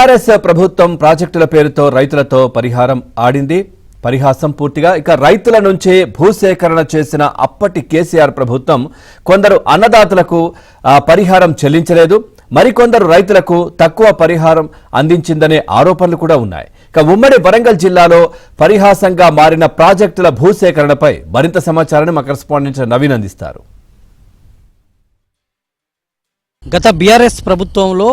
BRS ప్రభుత్వం ప్రాజెక్టుల పేరుతో రైతులతో పరిహారం ఆడింది. పరిహాసం పూర్తిగా ఇక రైతుల నుంచే భూసేకరణ చేసిన అప్పటి కేసీఆర్ ప్రభుత్వం కొందరు అన్నదాతలకు పరిహారం చెల్లించలేదు, మరికొందరు రైతులకు తక్కువ పరిహారం అందించిందనే ఆరోపణలు కూడా ఉన్నాయి. ఇక ఉమ్మడి వరంగల్ జిల్లాలో పరిహాసంగా మారిన ప్రాజెక్టుల భూసేకరణపై మరింత సమాచారాన్ని మా కరెస్పాండెంట్ నవీన్ అందిస్తారు. గత బీఆర్ఎస్ ప్రభుత్వంలో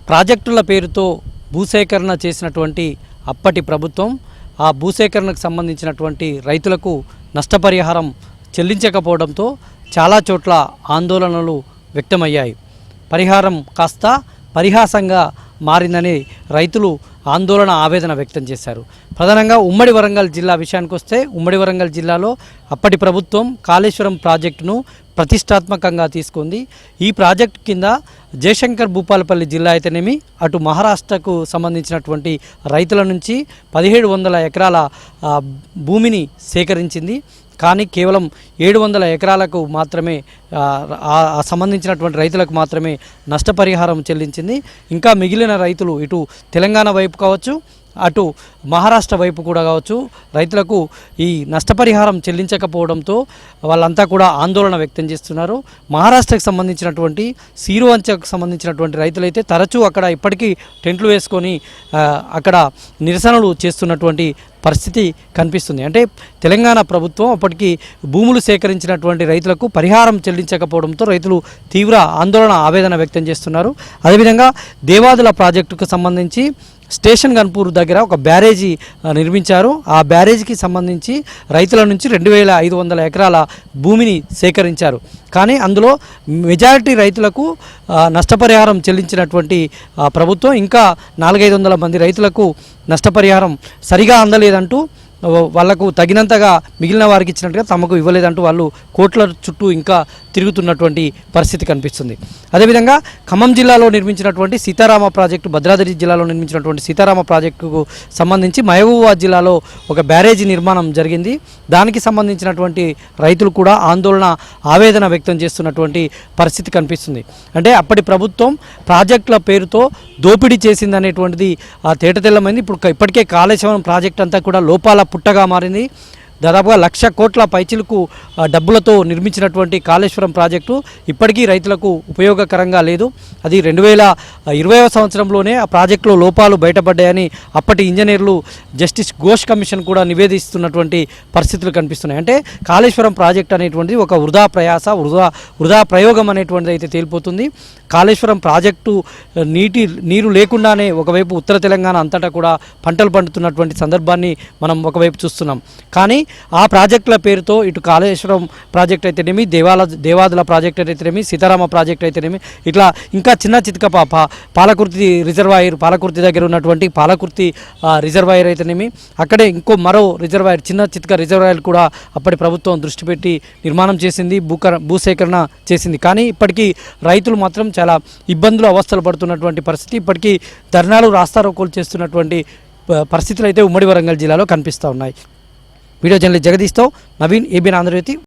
ప్రాజెక్టుల పేరుతో భూసేకరణ చేసినటువంటి అప్పటి ప్రభుత్వం ఆ భూసేకరణకు సంబంధించినటువంటి రైతులకు నష్టపరిహారం చెల్లించకపోవడంతో చాలా చోట్ల ఆందోళనలు వ్యక్తమయ్యాయి. పరిహారం కాస్త పరిహాసంగా మారిందని రైతులు ఆందోళన ఆవేదన వ్యక్తం చేశారు. ప్రధానంగా ఉమ్మడి వరంగల్ జిల్లా విషయానికి వస్తే ఉమ్మడి వరంగల్ జిల్లాలో అప్పటి ప్రభుత్వం కాళేశ్వరం ప్రాజెక్టును ప్రతిష్టాత్మకంగా తీసుకుంది. ఈ ప్రాజెక్టు కింద జయశంకర్ భూపాలపల్లి జిల్లా అయితేనేమి అటు మహారాష్ట్రకు సంబంధించినటువంటి రైతుల నుంచి 1700 ఎకరాల భూమిని సేకరించింది. కానీ కేవలం 700 ఎకరాలకు మాత్రమే సంబంధించినటువంటి రైతులకు మాత్రమే నష్టపరిహారం చెల్లించింది. ఇంకా మిగిలిన రైతులు ఇటు తెలంగాణ వైపు కావచ్చు, అటు మహారాష్ట్ర వైపు కూడా కావచ్చు, రైతులకు ఈ నష్టపరిహారం చెల్లించకపోవడంతో వాళ్ళంతా కూడా ఆందోళన వ్యక్తం చేస్తున్నారు. మహారాష్ట్రకు సంబంధించినటువంటి సీరువంచకు సంబంధించినటువంటి రైతులైతే తరచూ అక్కడ ఇప్పటికీ టెంట్లు వేసుకొని అక్కడ నిరసనలు చేస్తున్నటువంటి పరిస్థితి కనిపిస్తుంది. అంటే తెలంగాణ ప్రభుత్వం అప్పటికి భూములు సేకరించినటువంటి రైతులకు పరిహారం చెల్లించకపోవడంతో రైతులు తీవ్ర ఆందోళన ఆవేదన వ్యక్తం చేస్తున్నారు. అదేవిధంగా దేవాదుల ప్రాజెక్టుకు సంబంధించి స్టేషన్ గన్పూర్ దగ్గర ఒక బ్యారేజీ నిర్మించారు. ఆ బ్యారేజీకి సంబంధించి రైతుల నుంచి 2500 ఎకరాల భూమిని సేకరించారు. కానీ అందులో మెజారిటీ రైతులకు నష్టపరిహారం చెల్లించినటువంటి ప్రభుత్వం ఇంకా 400-500 మంది రైతులకు నష్టపరిహారం సరిగా అందలేదంటూ వాళ్లకు తగినంతగా మిగిలిన వారికి ఇచ్చినట్టుగా తమకు ఇవ్వలేదంటూ వాళ్ళు కోట్ల చుట్టూ ఇంకా తిరుగుతున్నటువంటి పరిస్థితి కనిపిస్తుంది. అదేవిధంగా ఖమ్మం జిల్లాలో నిర్మించినటువంటి సీతారామ ప్రాజెక్టు, భద్రాద్రి జిల్లాలో నిర్మించినటువంటి సీతారామ ప్రాజెక్టుకు సంబంధించి మహబూబాబాద్ జిల్లాలో ఒక బ్యారేజీ నిర్మాణం జరిగింది. దానికి సంబంధించినటువంటి రైతులు కూడా ఆందోళన ఆవేదన వ్యక్తం చేస్తున్నటువంటి పరిస్థితి కనిపిస్తుంది. అంటే అప్పటి ప్రభుత్వం ప్రాజెక్టుల పేరుతో దోపిడీ చేసిందనేటువంటిది తేటతెల్లమైంది. ఇప్పటికే కాళేశ్వరం ప్రాజెక్ట్ అంతా కూడా లోపాల పుట్టగా మారింది. దాదాపుగా 1,00,000 కోట్ల పైచిలకు డబ్బులతో నిర్మించినటువంటి కాళేశ్వరం ప్రాజెక్టు ఇప్పటికీ రైతులకు ఉపయోగకరంగా లేదు. అది 2020వ సంవత్సరంలోనే ఆ ప్రాజెక్టులో లోపాలు బయటపడ్డాయని అప్పటి ఇంజనీర్లు జస్టిస్ ఘోష్ కమిషన్ కూడా నివేదిస్తున్నటువంటి పరిస్థితులు కనిపిస్తున్నాయి. అంటే కాళేశ్వరం ప్రాజెక్ట్ అనేటువంటిది ఒక వృధా ప్రయాస, వృధా ప్రయోగం అనేటువంటిది అయితే తేలిపోతుంది. కాళేశ్వరం ప్రాజెక్టు నీరు లేకుండానే ఒకవైపు ఉత్తర తెలంగాణ అంతటా కూడా పంటలు పండుతున్నటువంటి సందర్భాన్ని మనం ఒకవైపు చూస్తున్నాం. కానీ ఆ ప్రాజెక్టుల పేరుతో ఇటు కాళేశ్వరం ప్రాజెక్ట్ అయితేనేమి, దేవాదుల ప్రాజెక్ట్ అయితేనేమి, సీతారామ ప్రాజెక్ట్ అయితేనేమి, ఇట్లా ఇంకా చిన్న చితక పాలకుర్తి రిజర్వాయర్, పాలకుర్తి దగ్గర ఉన్నటువంటి పాలకుర్తి రిజర్వాయర్ అయితేనేమి, అక్కడే ఇంకో మరో రిజర్వాయర్, చిన్న చితక రిజర్వాయర్ కూడా అప్పటి ప్రభుత్వం దృష్టి పెట్టి నిర్మాణం చేసింది, భూసేకరణ చేసింది. కానీ ఇప్పటికీ రైతులు మాత్రం చాలా ఇబ్బందులు, అవస్థలు పడుతున్నటువంటి పరిస్థితి, ఇప్పటికీ ధర్నాలు, రాస్తారోకోలు చేస్తున్నటువంటి పరిస్థితులు అయితే ఉమ్మడి వరంగల్ జిల్లాలో కనిపిస్తూ ఉన్నాయి. వీడియో జర్నలిస్ట్ జగదీష్తో నవీన్, ఏబిఎన్ ఆంధ్రజ్యోతి.